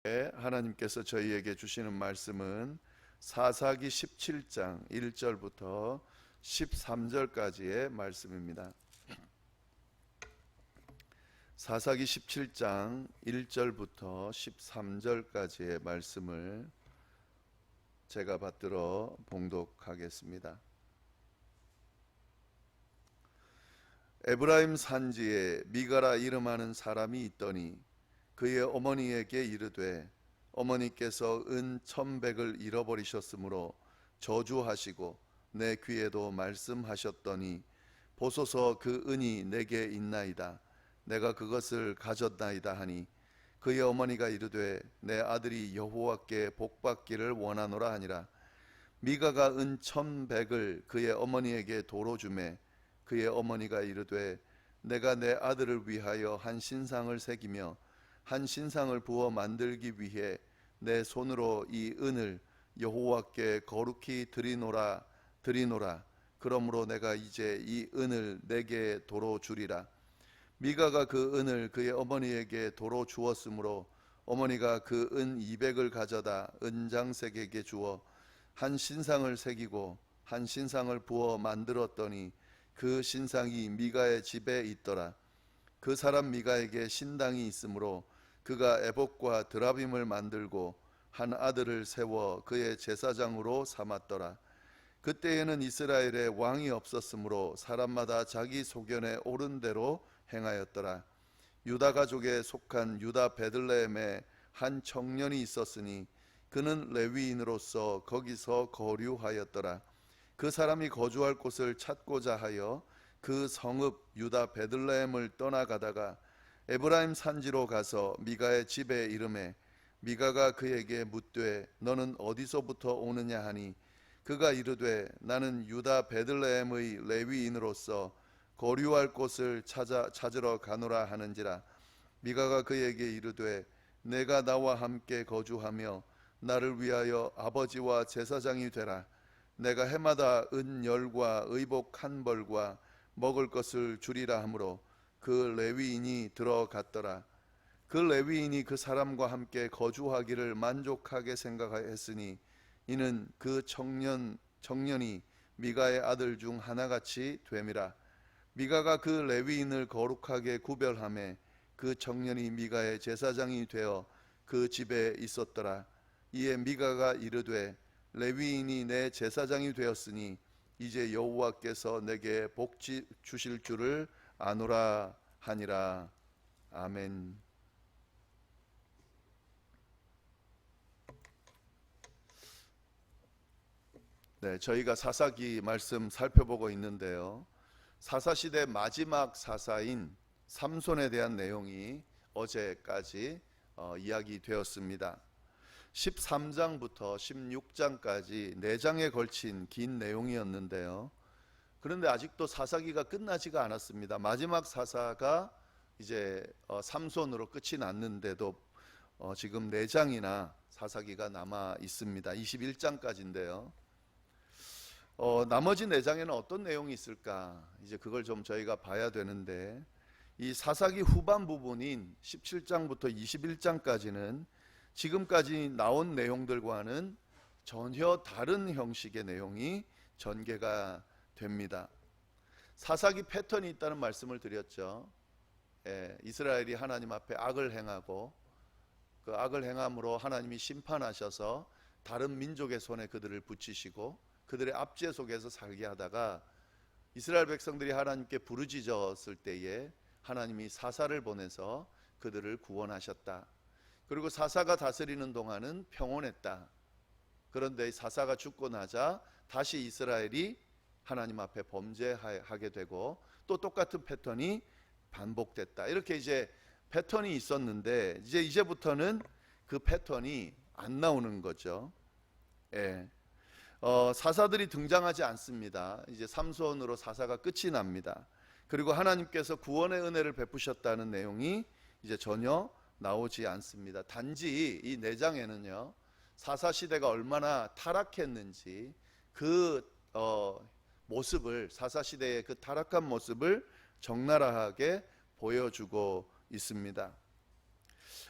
하나님께서 저희에게 주시는 말씀은 사사기 17장 1절부터 13절까지의 말씀입니다. 사사기 17장 1절부터 13절까지의 말씀을 제가 받들어 봉독하겠습니다. 에브라임 산지에 미가라 이름하는 사람이 있더니 그의 어머니에게 이르되 어머니께서 은 1,100을 잃어버리셨으므로 저주하시고 내 귀에도 말씀하셨더니 보소서 그 은이 내게 있나이다. 내가 그것을 가졌나이다 하니 그의 어머니가 이르되 내 아들이 여호와께 복받기를 원하노라 하니라. 미가가 은 1,100을 그의 어머니에게 도로 주매 그의 어머니가 이르되 내가 내 아들을 위하여 한 신상을 새기며 한 신상을 부어 만들기 위해 내 손으로 이 은을 여호와께 거룩히 드리노라. 그러므로 내가 이제 이 은을 내게 도로 주리라. 미가가 그 은을 그의 어머니에게 도로 주었으므로 어머니가 그 은 200을 가져다 은장색에게 주어 한 신상을 새기고 한 신상을 부어 만들었더니 그 신상이 미가의 집에 있더라. 그 사람 미가에게 신당이 있으므로 그가 에봇과 드라빔을 만들고 한 아들을 세워 그의 제사장으로 삼았더라. 그때에는 이스라엘에 왕이 없었으므로 사람마다 자기 소견에 옳은 대로 행하였더라. 유다 가족에 속한 유다 베들레헴에 한 청년이 있었으니 그는 레위인으로서 거기서 거류하였더라. 그 사람이 거주할 곳을 찾고자 하여 그 성읍 유다 베들레헴을 떠나가다가 에브라임 산지로 가서 미가의 집에 이르매 미가가 그에게 묻되 너는 어디서부터 오느냐 하니 그가 이르되 나는 유다 베들레헴의 레위인으로서 거류할 곳을 찾으러 가노라 하는지라. 미가가 그에게 이르되 내가 나와 함께 거주하며 나를 위하여 아버지와 제사장이 되라. 내가 해마다 은 10과 의복 1벌과 먹을 것을 주리라 하므로 그 레위인이 들어갔더라. 그 레위인이 그 사람과 함께 거주하기를 만족하게 생각했으니 이는 그 청년이 미가의 아들 중 하나같이 됨이라. 미가가 그 레위인을 거룩하게 구별하매 그 청년이 미가의 제사장이 되어 그 집에 있었더라. 이에 미가가 이르되 레위인이 내 제사장이 되었으니 이제 여호와께서 내게 복 주실 줄을 아노라 하니라. 아멘. 네, 저희가 사사기 말씀 살펴보고 있는데요. 사사시대 마지막 사사인 삼손에 대한 내용이 어제까지 이야기되었습니다. 13장부터 16장까지 4장에 걸친 긴 내용이었는데요. 그런데 아직도 사사기가 끝나지가 않았습니다. 마지막 사사가 이제 삼손으로 끝이 났는데도 지금 4장이나 사사기가 남아 있습니다. 21장까지인데요. 나머지 4장에는 어떤 내용이 있을까? 이제 그걸 좀 저희가 봐야 되는데 이 사사기 후반 부분인 17장부터 21장까지는 지금까지 나온 내용들과는 전혀 다른 형식의 내용이 전개가 됩니다. 사사기 패턴이 있다는 말씀을 드렸죠. 이스라엘이 하나님 앞에 악을 행하고 그 악을 행함으로 하나님이 심판하셔서 다른 민족의 손에 그들을 붙이시고 그들의 압제 속에서 살게 하다가 이스라엘 백성들이 하나님께 부르짖었을 때에 하나님이 사사를 보내서 그들을 구원하셨다. 그리고 사사가 다스리는 동안은 평온했다. 그런데 사사가 죽고 나자 다시 이스라엘이 하나님 앞에 범죄하게 되고 또 똑같은 패턴이 반복됐다. 이렇게 이제 패턴이 있었는데 이제부터는 그 패턴이 안 나오는 거죠. 사사들이 등장하지 않습니다. 이제 삼손으로 사사가 끝이 납니다. 그리고 하나님께서 구원의 은혜를 베푸셨다는 내용이 이제 전혀 나오지 않습니다. 단지 이 4장에는요 사사 시대가 얼마나 타락했는지 그 모습을, 사사 시대의 그 타락한 모습을 적나라하게 보여주고 있습니다.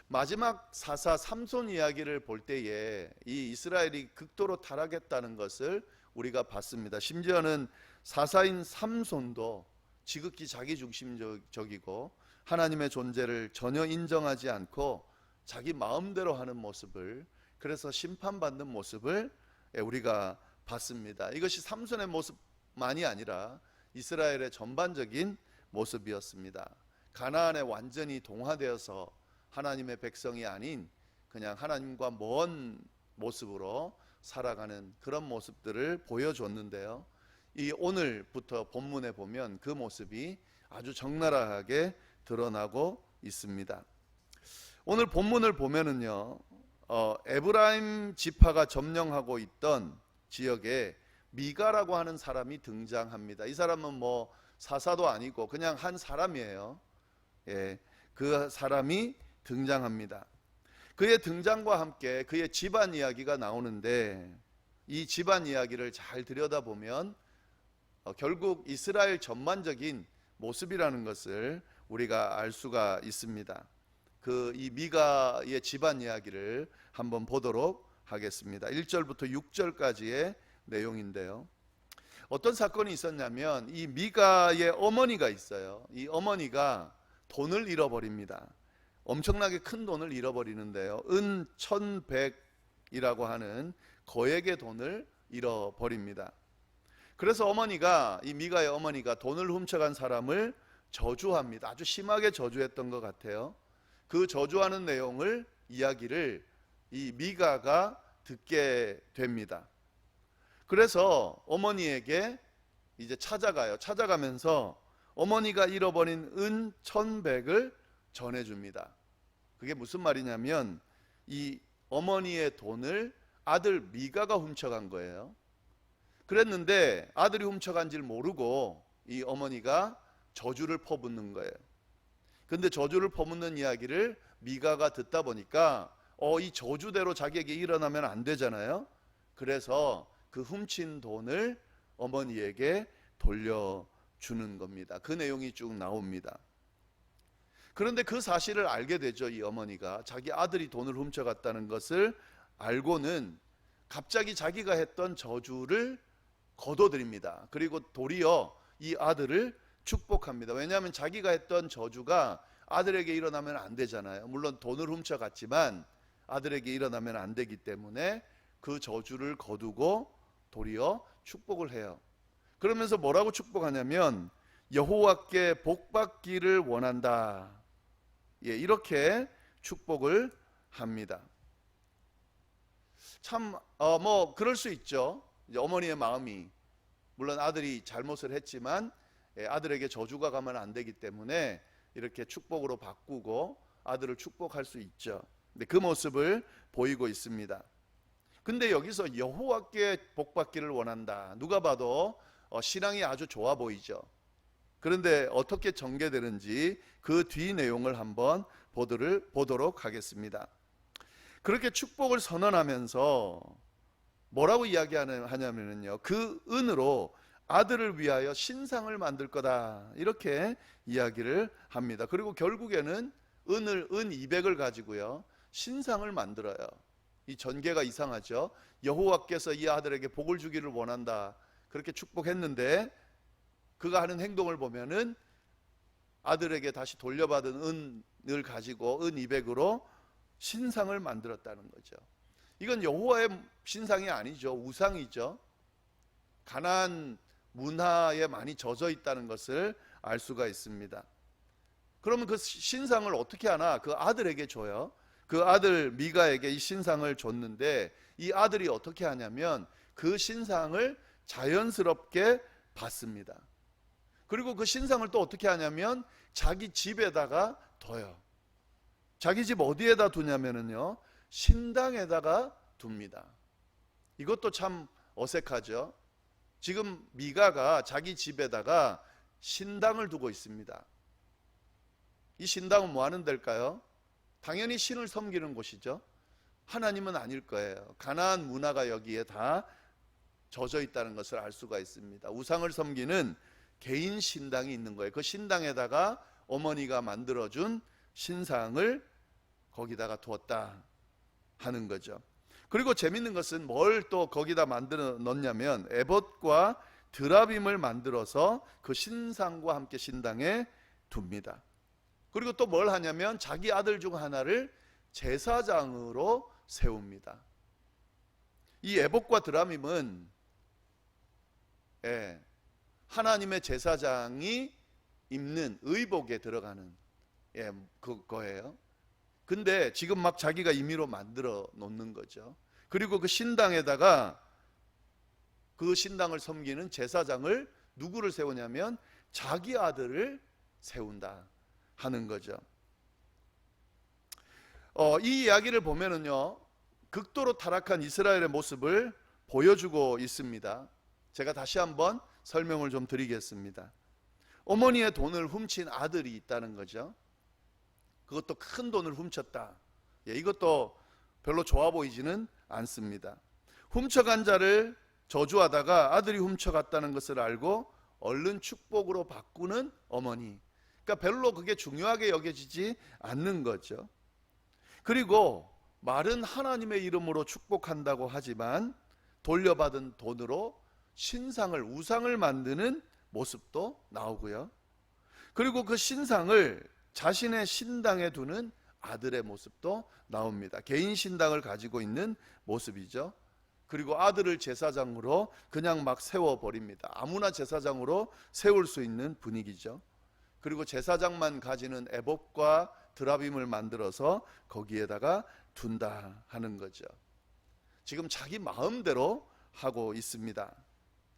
마지막 사사 삼손 이야기를 볼 때에 이 이스라엘이 극도로 타락했다는 것을 우리가 봤습니다. 심지어는 사사인 삼손도 지극히 자기중심적이고 하나님의 존재를 전혀 인정하지 않고 자기 마음대로 하는 모습을, 그래서 심판받는 모습을 우리가 봤습니다. 이것이 삼손의 모습만이 아니라 이스라엘의 전반적인 모습이었습니다. 가나안에 완전히 동화되어서 하나님의 백성이 아닌 그냥 하나님과 먼 모습으로 살아가는 그런 모습들을 보여줬는데요. 이 오늘부터 본문에 보면 그 모습이 아주 적나라하게 드러나고 있습니다. 오늘 본문을 보면은요, 에브라임 지파가 점령하고 있던 지역에 미가라고 하는 사람이 등장합니다. 이 사람은 뭐 사사도 아니고 그냥 한 사람이에요. 예, 그 사람이 등장합니다. 그의 등장과 함께 그의 집안 이야기가 나오는데, 이 집안 이야기를 잘 들여다보면 결국 이스라엘 전반적인 모습이라는 것을 우리가 알 수가 있습니다. 이 미가의 집안 이야기를 한번 보도록 하겠습니다. 1절부터 6절까지의 내용인데요. 어떤 사건이 있었냐면, 이 미가의 어머니가 있어요. 이 어머니가 돈을 잃어버립니다. 엄청나게 큰 돈을 잃어버리는데요, 은 1100이라고 하는 거액의 돈을 잃어버립니다. 그래서 이 미가의 어머니가 돈을 훔쳐간 사람을 저주합니다. 아주 심하게 저주했던 것 같아요. 그 저주하는 이야기를 이 미가가 듣게 됩니다. 그래서 어머니에게 이제 찾아가면서 어머니가 잃어버린 은 1100을 전해줍니다. 그게 무슨 말이냐면, 이 어머니의 돈을 아들 미가가 훔쳐간 거예요. 그랬는데 아들이 훔쳐간 줄 모르고 이 어머니가 저주를 퍼붓는 거예요. 근데 저주를 퍼붓는 이야기를 미가가 듣다 보니까 이 저주대로 자기에게 일어나면 안 되잖아요. 그래서 그 훔친 돈을 어머니에게 돌려주는 겁니다. 그 내용이 쭉 나옵니다. 그런데 그 사실을 알게 되죠. 이 어머니가 자기 아들이 돈을 훔쳐갔다는 것을 알고는 갑자기 자기가 했던 저주를 거둬들입니다. 그리고 도리어 이 아들을 축복합니다. 왜냐하면 자기가 했던 저주가 아들에게 일어나면 안 되잖아요. 물론 돈을 훔쳐갔지만 아들에게 일어나면 안 되기 때문에 그 저주를 거두고 도리어 축복을 해요. 그러면서 뭐라고 축복하냐면, 여호와께 복받기를 원한다. 이렇게 축복을 합니다. 참 그럴 수 있죠. 이제 어머니의 마음이, 물론 아들이 잘못을 했지만 아들에게 저주가 가면 안 되기 때문에 이렇게 축복으로 바꾸고 아들을 축복할 수 있죠. 근데 그 모습을 보이고 있습니다. 근데 여기서 여호와께 복받기를 원한다. 누가 봐도 신앙이 아주 좋아 보이죠. 그런데 어떻게 전개되는지 그 뒤 내용을 한번 보도록 하겠습니다. 그렇게 축복을 선언하면서 뭐라고 이야기하냐면요, 그 은으로 아들을 위하여 신상을 만들 거다, 이렇게 이야기를 합니다. 그리고 결국에는 은 200을 가지고요 신상을 만들어요. 이 전개가 이상하죠. 여호와께서 이 아들에게 복을 주기를 원한다, 그렇게 축복했는데 그가 하는 행동을 보면은 아들에게 다시 돌려받은 은을 가지고 은 200으로 신상을 만들었다는 거죠. 이건 여호와의 신상이 아니죠. 우상이죠. 가나안 문화에 많이 젖어 있다는 것을 알 수가 있습니다. 그러면 그 신상을 어떻게 하나? 그 아들에게 줘요. 그 아들 미가에게 이 신상을 줬는데, 이 아들이 어떻게 하냐면 그 신상을 자연스럽게 받습니다. 그리고 그 신상을 또 어떻게 하냐면 자기 집에다가 둬요. 자기 집 어디에다 두냐면요, 신당에다가 둡니다. 이것도 참 어색하죠. 지금 미가가 자기 집에다가 신당을 두고 있습니다. 이 신당은 뭐 하는 데일까요? 당연히 신을 섬기는 곳이죠. 하나님은 아닐 거예요. 가나안 문화가 여기에 다 젖어 있다는 것을 알 수가 있습니다. 우상을 섬기는 개인 신당이 있는 거예요. 그 신당에다가 어머니가 만들어준 신상을 거기다가 두었다 하는 거죠. 그리고 재밌는 것은 뭘 또 거기다 만들어 넣냐면 에봇과 드라빔을 만들어서 그 신상과 함께 신당에 둡니다. 그리고 또 뭘 하냐면 자기 아들 중 하나를 제사장으로 세웁니다. 이 에봇과 드라빔은 하나님의 제사장이 입는 의복에 들어가는 그거예요. 근데 지금 막 자기가 임의로 만들어 놓는 거죠. 그리고 그 신당에다가 그 신당을 섬기는 제사장을 누구를 세우냐면 자기 아들을 세운다 하는 거죠. 이 이야기를 보면은요, 극도로 타락한 이스라엘의 모습을 보여주고 있습니다. 제가 다시 한번 설명을 좀 드리겠습니다. 어머니의 돈을 훔친 아들이 있다는 거죠. 그것도 큰 돈을 훔쳤다. 이것도 별로 좋아 보이지는 않습니다. 훔쳐간 자를 저주하다가 아들이 훔쳐갔다는 것을 알고 얼른 축복으로 바꾸는 어머니. 그러니까 별로 그게 중요하게 여겨지지 않는 거죠. 그리고 말은 하나님의 이름으로 축복한다고 하지만 돌려받은 돈으로 신상을, 우상을 만드는 모습도 나오고요. 그리고 그 신상을 자신의 신당에 두는 아들의 모습도 나옵니다. 개인 신당을 가지고 있는 모습이죠. 그리고 아들을 제사장으로 그냥 막 세워버립니다. 아무나 제사장으로 세울 수 있는 분위기죠. 그리고 제사장만 가지는 에봇과 드라빔을 만들어서 거기에다가 둔다 하는 거죠. 지금 자기 마음대로 하고 있습니다.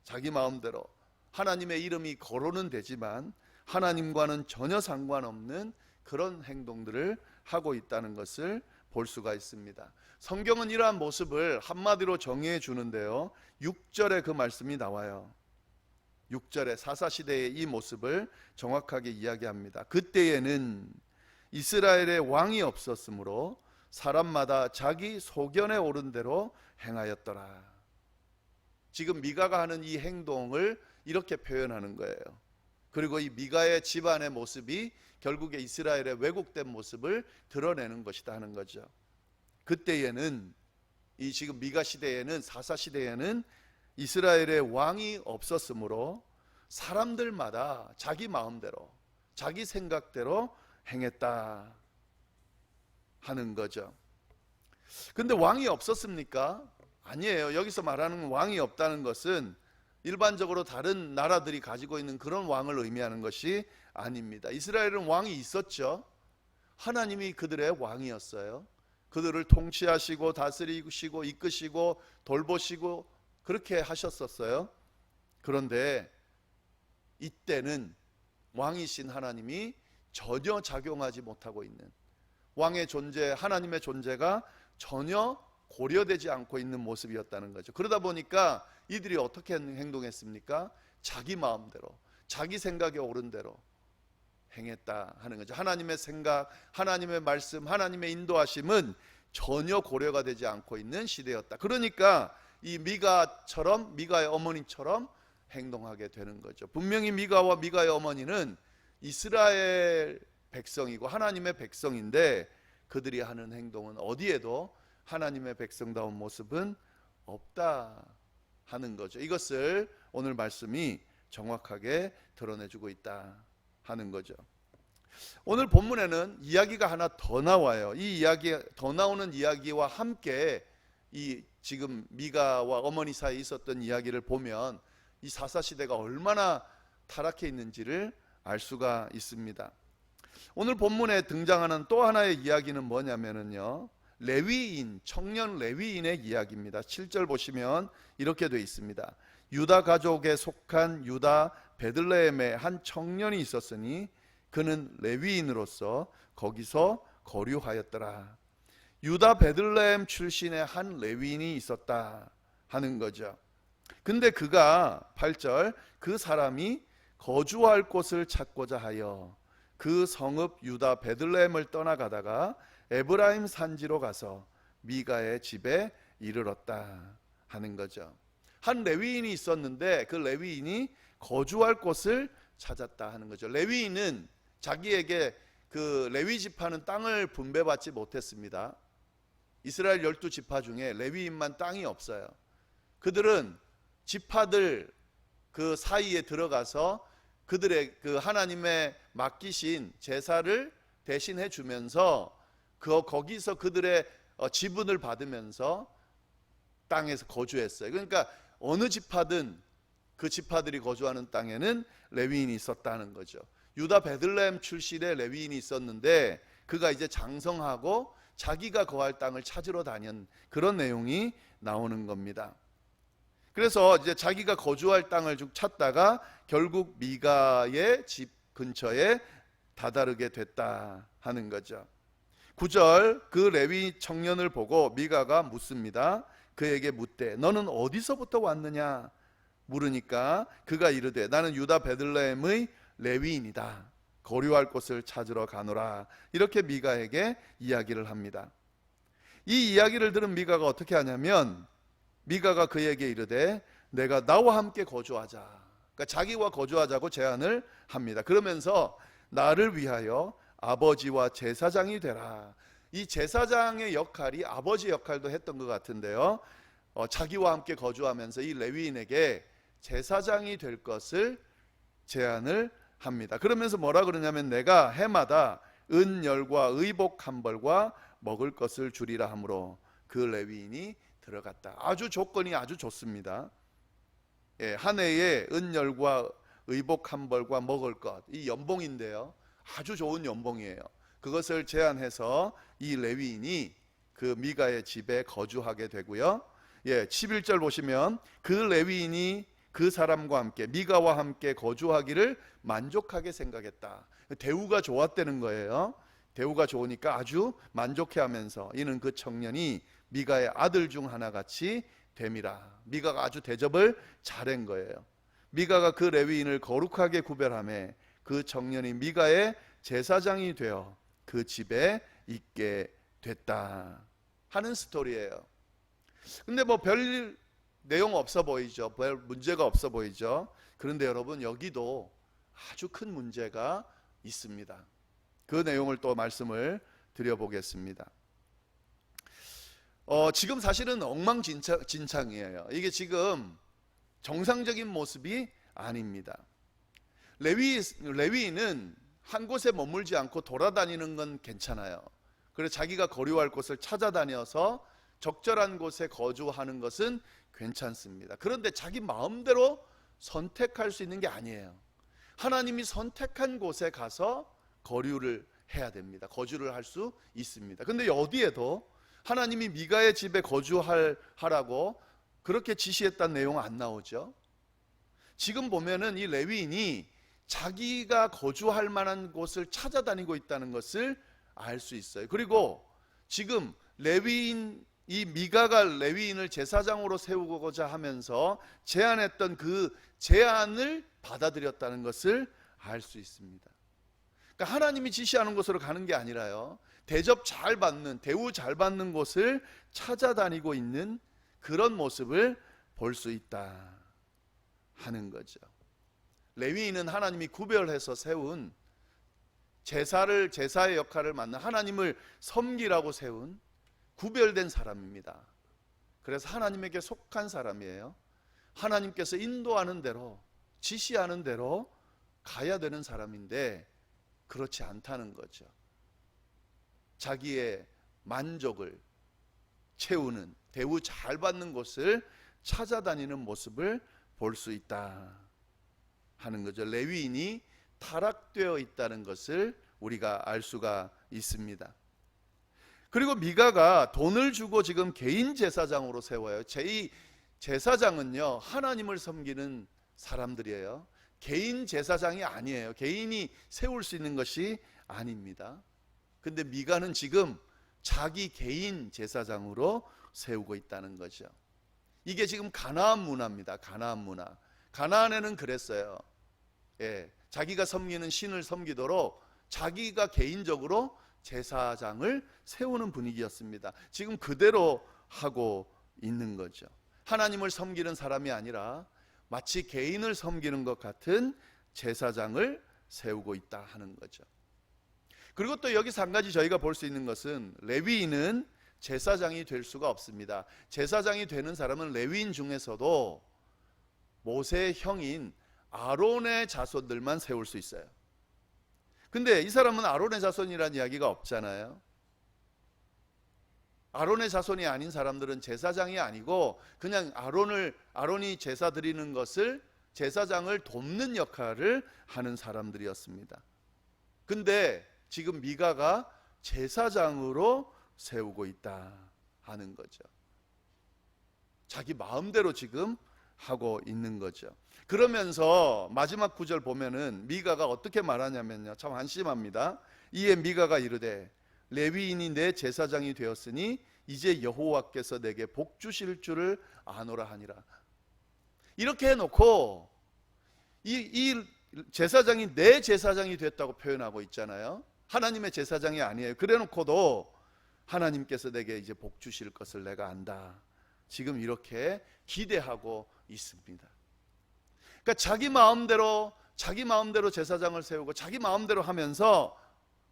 자기 마음대로 하나님의 이름이 거론은 되지만 하나님과는 전혀 상관없는 그런 행동들을 하고 있다는 것을 볼 수가 있습니다. 성경은 이러한 모습을 한마디로 정의해 주는데요, 6절에 그 말씀이 나와요. 6절에 사사시대의 이 모습을 정확하게 이야기합니다. 그때에는 이스라엘의 왕이 없었으므로 사람마다 자기 소견에 오른 대로 행하였더라. 지금 미가가 하는 이 행동을 이렇게 표현하는 거예요. 그리고 이 미가의 집안의 모습이 결국에 이스라엘의 왜곡된 모습을 드러내는 것이다 하는 거죠. 그때에는, 이 지금 미가 시대에는, 사사 시대에는 이스라엘의 왕이 없었으므로 사람들마다 자기 마음대로, 자기 생각대로 행했다 하는 거죠. 근데 왕이 없었습니까? 아니에요. 여기서 말하는 왕이 없다는 것은 일반적으로 다른 나라들이 가지고 있는 그런 왕을 의미하는 것이 아닙니다. 이스라엘은 왕이 있었죠. 하나님이 그들의 왕이었어요. 그들을 통치하시고 다스리시고 이끄시고 돌보시고 그렇게 하셨었어요. 그런데 이때는 왕이신 하나님이 전혀 작용하지 못하고 있는, 왕의 존재, 하나님의 존재가 전혀 고려되지 않고 있는 모습이었다는 거죠. 그러다 보니까 이들이 어떻게 행동했습니까? 자기 마음대로, 자기 생각에 옳은 대로 행했다 하는 거죠. 하나님의 생각, 하나님의 말씀, 하나님의 인도하심은 전혀 고려가 되지 않고 있는 시대였다. 그러니까 이 미가처럼, 미가의 어머니처럼 행동하게 되는 거죠. 분명히 미가와 미가의 어머니는 이스라엘 백성이고 하나님의 백성인데 그들이 하는 행동은 어디에도 하나님의 백성다운 모습은 없다 하는 거죠. 이것을 오늘 말씀이 정확하게 드러내주고 있다 하는 거죠. 오늘 본문에는 이야기가 하나 더 나와요. 이 이야기, 더 나오는 이야기와 함께 이 지금 미가와 어머니 사이에 있었던 이야기를 보면 이 사사시대가 얼마나 타락해 있는지를 알 수가 있습니다. 오늘 본문에 등장하는 또 하나의 이야기는 뭐냐면요, 레위인, 청년 레위인의 이야기입니다. 7절 보시면 이렇게 되어 있습니다. 유다 가족에 속한 유다 베들레헴에 한 청년이 있었으니 그는 레위인으로서 거기서 거류하였더라. 유다 베들레헴 출신의 한 레위인이 있었다 하는 거죠. 근데 그가 8절, 그 사람이 거주할 곳을 찾고자 하여 그 성읍 유다 베들레헴을 떠나가다가 에브라임 산지로 가서 미가의 집에 이르렀다 하는 거죠. 한 레위인이 있었는데 그 레위인이 거주할 곳을 찾았다 하는 거죠. 레위인은 자기에게 그 레위 지파는 땅을 분배받지 못했습니다. 이스라엘 12지파 중에 레위인만 땅이 없어요. 그들은 지파들 그 사이에 들어가서 그들의 그 하나님의 맡기신 제사를 대신해 주면서 거기서 그들의 지분을 받으면서 땅에서 거주했어요. 그러니까 어느 지파든 그 지파들이 거주하는 땅에는 레위인이 있었다는 거죠. 유다 베들레헴 출신의 레위인이 있었는데 그가 이제 장성하고 자기가 거할 땅을 찾으러 다닌 그런 내용이 나오는 겁니다. 그래서 이제 자기가 거주할 땅을 쭉 찾다가 결국 미가의 집 근처에 다다르게 됐다 하는 거죠. 9절, 그 레위 청년을 보고 미가가 묻습니다. 그에게 묻되 너는 어디서부터 왔느냐 물으니까 그가 이르되 나는 유다 베들레헴의 레위인이다. 거류할 곳을 찾으러 가노라. 이렇게 미가에게 이야기를 합니다. 이 이야기를 들은 미가가 어떻게 하냐면 미가가 그에게 이르되 내가 나와 함께 거주하자. 그러니까 자기와 거주하자고 제안을 합니다. 그러면서 나를 위하여 아버지와 제사장이 되라. 이 제사장의 역할이 아버지 역할도 했던 것 같은데요. 자기와 함께 거주하면서 이 레위인에게 제사장이 될 것을 제안을 합니다. 그러면서 뭐라 그러냐면 내가 해마다 은열과 의복 한 벌과 먹을 것을 주리라 하므로 그 레위인이 들어갔다. 아주 조건이 아주 좋습니다. 예, 한 해에 은열과 의복 한 벌과 먹을 것, 이 연봉인데요. 아주 좋은 연봉이에요. 그것을 제안해서 이 레위인이 그 미가의 집에 거주하게 되고요. 예, 11절 보시면 그 레위인이 그 사람과 함께 미가와 함께 거주하기를 만족하게 생각했다. 대우가 좋았다는 거예요. 대우가 좋으니까 아주 만족해하면서 이는 그 청년이 미가의 아들 중 하나 같이 됨이라. 미가가 아주 대접을 잘한 거예요. 미가가 그 레위인을 거룩하게 구별하며 그 청년이 미가의 제사장이 되어 그 집에 있게 됐다 하는 스토리예요. 근데 뭐 별 내용 없어 보이죠. 별 문제가 없어 보이죠. 그런데 여러분 여기도 아주 큰 문제가 있습니다. 그 내용을 또 말씀을 드려보겠습니다. 지금 사실은 엉망진창이에요. 이게 지금 정상적인 모습이 아닙니다. 레위인은 한 곳에 머물지 않고 돌아다니는 건 괜찮아요. 그래서 자기가 거류할 곳을 찾아다녀서 적절한 곳에 거주하는 것은 괜찮습니다. 그런데 자기 마음대로 선택할 수 있는 게 아니에요. 하나님이 선택한 곳에 가서 거류를 해야 됩니다. 거주를 할 수 있습니다. 근데 어디에도 하나님이 미가의 집에 거주하라고 그렇게 지시했다는 내용은 안 나오죠. 지금 보면은 이 레위인이 자기가 거주할 만한 곳을 찾아다니고 있다는 것을 알 수 있어요. 그리고 지금 이 미가가 레위인을 제사장으로 세우고자 하면서 제안했던 그 제안을 받아들였다는 것을 알 수 있습니다. 그러니까 하나님이 지시하는 곳으로 가는 게 아니라요, 대접 잘 받는, 대우 잘 받는 곳을 찾아다니고 있는 그런 모습을 볼 수 있다 하는 거죠. 레위인은 하나님이 구별해서 세운 제사의 역할을 맡는, 하나님을 섬기라고 세운 구별된 사람입니다. 그래서 하나님에게 속한 사람이에요. 하나님께서 인도하는 대로, 지시하는 대로 가야 되는 사람인데 그렇지 않다는 거죠. 자기의 만족을 채우는, 대우 잘 받는 곳을 찾아다니는 모습을 볼 수 있다 하는 거죠. 레위인이 타락되어 있다는 것을 우리가 알 수가 있습니다. 그리고 미가가 돈을 주고 지금 개인 제사장으로 세워요. 이 제사장은요, 하나님을 섬기는 사람들이에요. 개인 제사장이 아니에요. 개인이 세울 수 있는 것이 아닙니다. 근데 미가는 지금 자기 개인 제사장으로 세우고 있다는 거죠. 이게 지금 가나안 문화입니다. 가나안 문화. 가나안에는 그랬어요. 예, 자기가 섬기는 신을 섬기도록 자기가 개인적으로 제사장을 세우는 분위기였습니다. 지금 그대로 하고 있는 거죠. 하나님을 섬기는 사람이 아니라 마치 개인을 섬기는 것 같은 제사장을 세우고 있다 하는 거죠. 그리고 또 여기서 한 가지 저희가 볼 수 있는 것은 레위인은 제사장이 될 수가 없습니다. 제사장이 되는 사람은 레위인 중에서도 모세의 형인 아론의 자손들만 세울 수 있어요. 근데 이 사람은 아론의 자손이라는 이야기가 없잖아요. 아론의 자손이 아닌 사람들은 제사장이 아니고 그냥 아론이 제사 드리는 것을, 제사장을 돕는 역할을 하는 사람들이었습니다. 근데 지금 미가가 제사장으로 세우고 있다 하는 거죠. 자기 마음대로 지금 하고 있는 거죠. 그러면서 마지막 구절 보면은 미가가 어떻게 말하냐면요, 참 한심합니다. 이에 미가가 이르되 레위인이 내 제사장이 되었으니 이제 여호와께서 내게 복 주실 줄을 아노라 하니라. 이렇게 해놓고 이 제사장이 내 제사장이 됐다고 표현하고 있잖아요. 하나님의 제사장이 아니에요. 그래놓고도 하나님께서 내게 이제 복 주실 것을 내가 안다, 지금 이렇게 기대하고 있습니다. 그러니까 자기 마음대로 제사장을 세우고 자기 마음대로 하면서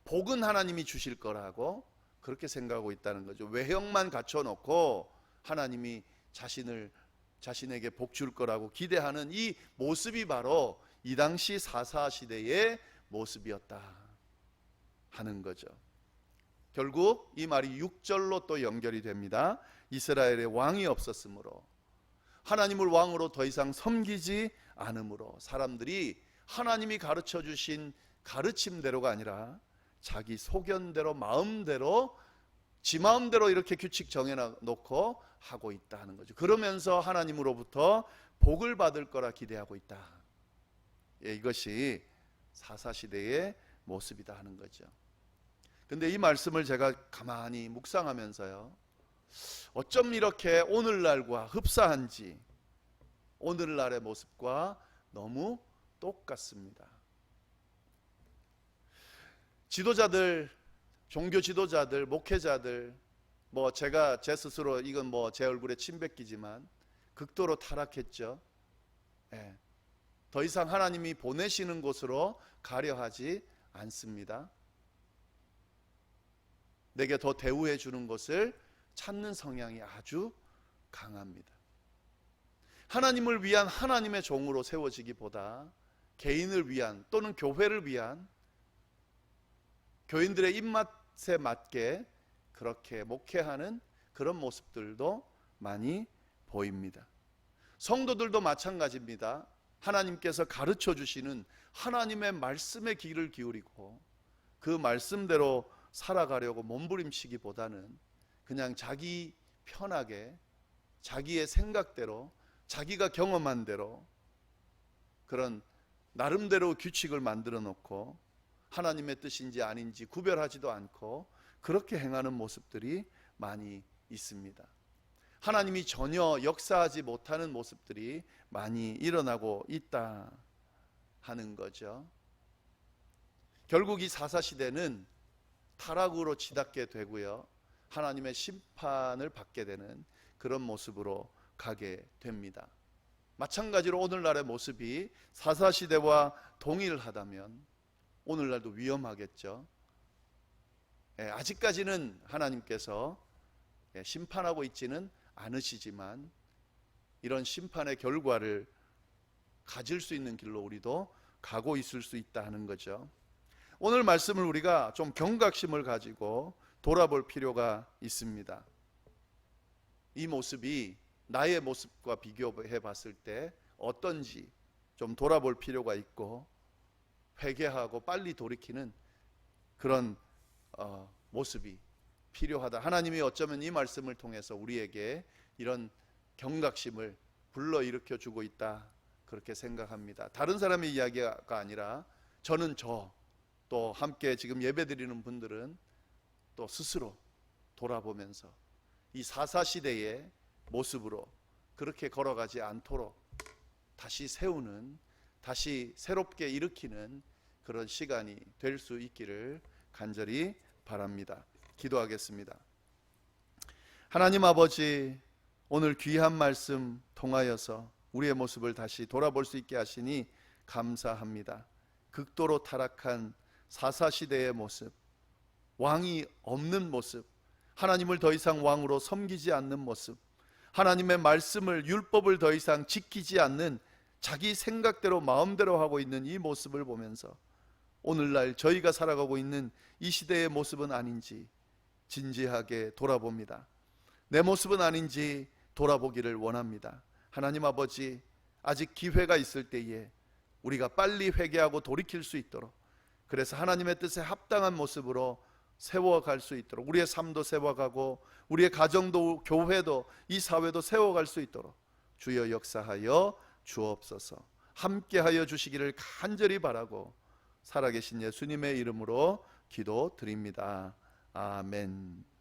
복은 하나님이 주실 거라고 그렇게 생각하고 있다는 거죠. 외형만 갖춰놓고 하나님이 자신에게 복 줄 거라고 기대하는 이 모습이 바로 이 당시 사사 시대의 모습이었다 하는 거죠. 결국 이 말이 6절로 또 연결이 됩니다. 이스라엘에 왕이 없었으므로, 하나님을 왕으로 더 이상 섬기지 않으므로 사람들이 하나님이 가르쳐 주신 가르침대로가 아니라 자기 소견대로, 마음대로, 지 마음대로 이렇게 규칙 정해놓고 하고 있다 하는 거죠. 그러면서 하나님으로부터 복을 받을 거라 기대하고 있다. 이것이 사사시대의 모습이다 하는 거죠. 근데 이 말씀을 제가 가만히 묵상하면서요, 어쩜 이렇게 오늘날과 흡사한지, 오늘날의 모습과 너무 똑같습니다. 지도자들, 종교 지도자들, 목회자들, 제가 제 스스로 이건 제 얼굴에 침 뱉기지만 극도로 타락했죠. 더 이상 하나님이 보내시는 곳으로 가려 하지 않습니다. 내게 더 대우해 주는 것을 찾는 성향이 아주 강합니다. 하나님을 위한 하나님의 종으로 세워지기보다 개인을 위한 또는 교회를 위한 교인들의 입맛에 맞게 그렇게 목회하는 그런 모습들도 많이 보입니다. 성도들도 마찬가지입니다. 하나님께서 가르쳐 주시는 하나님의 말씀에 귀를 기울이고 그 말씀대로 살아가려고 몸부림치기보다는 그냥 자기 편하게, 자기의 생각대로, 자기가 경험한 대로 그런 나름대로 규칙을 만들어 놓고 하나님의 뜻인지 아닌지 구별하지도 않고 그렇게 행하는 모습들이 많이 있습니다. 하나님이 전혀 역사하지 못하는 모습들이 많이 일어나고 있다 하는 거죠. 결국 이 사사시대는 타락으로 치닫게 되고요, 하나님의 심판을 받게 되는 그런 모습으로 가게 됩니다. 마찬가지로 오늘날의 모습이 사사시대와 동일하다면 오늘날도 위험하겠죠. 아직까지는 하나님께서 심판하고 있지는 않으시지만 이런 심판의 결과를 가질 수 있는 길로 우리도 가고 있을 수 있다 하는 거죠. 오늘 말씀을 우리가 좀 경각심을 가지고 돌아볼 필요가 있습니다. 이 모습이 나의 모습과 비교해 봤을 때 어떤지 좀 돌아볼 필요가 있고 회개하고 빨리 돌이키는 그런 모습이 필요하다. 하나님이 어쩌면 이 말씀을 통해서 우리에게 이런 경각심을 불러일으켜 주고 있다, 그렇게 생각합니다. 다른 사람의 이야기가 아니라 저는 또 함께 지금 예배드리는 분들은 또 스스로 돌아보면서 이 사사시대의 모습으로 그렇게 걸어가지 않도록 다시 세우는, 다시 새롭게 일으키는 그런 시간이 될 수 있기를 간절히 바랍니다. 기도하겠습니다. 하나님 아버지, 오늘 귀한 말씀 통하여서 우리의 모습을 다시 돌아볼 수 있게 하시니 감사합니다. 극도로 타락한 사사시대의 모습, 왕이 없는 모습, 하나님을 더 이상 왕으로 섬기지 않는 모습, 하나님의 말씀을, 율법을 더 이상 지키지 않는 자기 생각대로 마음대로 하고 있는 이 모습을 보면서 오늘날 저희가 살아가고 있는 이 시대의 모습은 아닌지 진지하게 돌아봅니다. 내 모습은 아닌지 돌아보기를 원합니다. 하나님 아버지, 아직 기회가 있을 때에 우리가 빨리 회개하고 돌이킬 수 있도록, 그래서 하나님의 뜻에 합당한 모습으로 세워갈 수 있도록, 우리의 삶도 세워가고 우리의 가정도, 교회도, 이 사회도 세워갈 수 있도록 주여 역사하여 주옵소서. 함께하여 주시기를 간절히 바라고 살아계신 예수님의 이름으로 기도드립니다. 아멘.